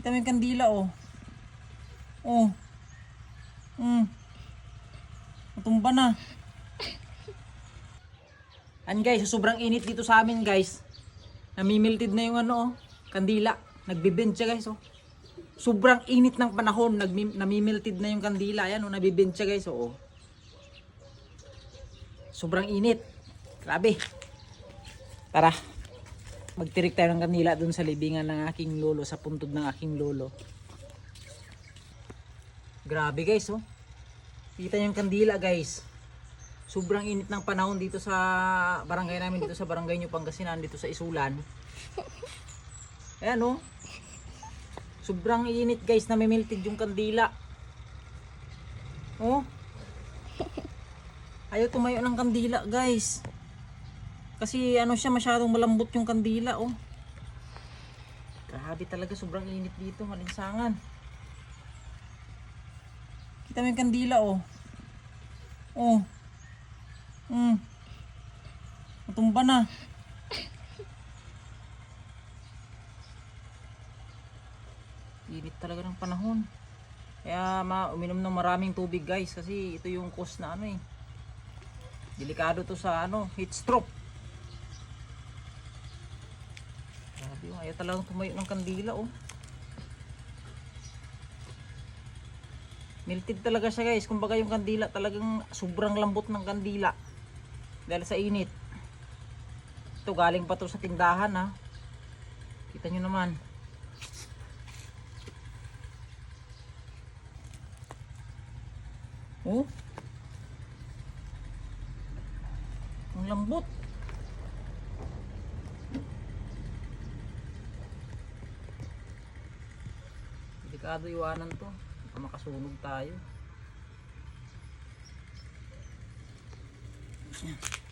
Kita mo yung kandila oh. Oh. Matumba na. Yan guys, sobrang init dito sa amin guys. Namimilted na yung ano oh, kandila. Nagbibend siya guys oh. Sobrang init ng panahon, namimilted na yung kandila. Ayan oh, nabibend siya guys oh. Sobrang init. Grabe. Tara. Magtirik tayo ng kandila dun sa libingan ng aking lolo, sa puntod ng aking lolo. Grabe guys oh. Kita yung kandila guys. Sobrang init ng panahon dito sa barangay namin, dito sa barangay New Pangasinan, dito sa Isulan. Ayan oh. Sobrang init guys, namimilted yung kandila. Oh. Ayaw tumayo ng kandila guys. Kasi ano siya, masyadong malambot yung kandila oh. Grabe talaga, sobrang init dito, malinsangan. Kita mo yung kandila oh. Oh. Matumba na. Init talaga ng panahon. Kaya uminom ng maraming tubig guys, kasi ito yung cause na ano eh. Delikado to sa ano, heat stroke. Grabe oh, ayaw talagang tumayo ng kandila oh. Melted talaga siya guys. Kumbaga yung kandila talagang sobrang lambot ng kandila dahil sa init. Ito galing pa to sa tindahan ha. Kita nyo naman. Oh. Ang lambot. Delikado iwanan to. Baka makasunog tayo. Yan.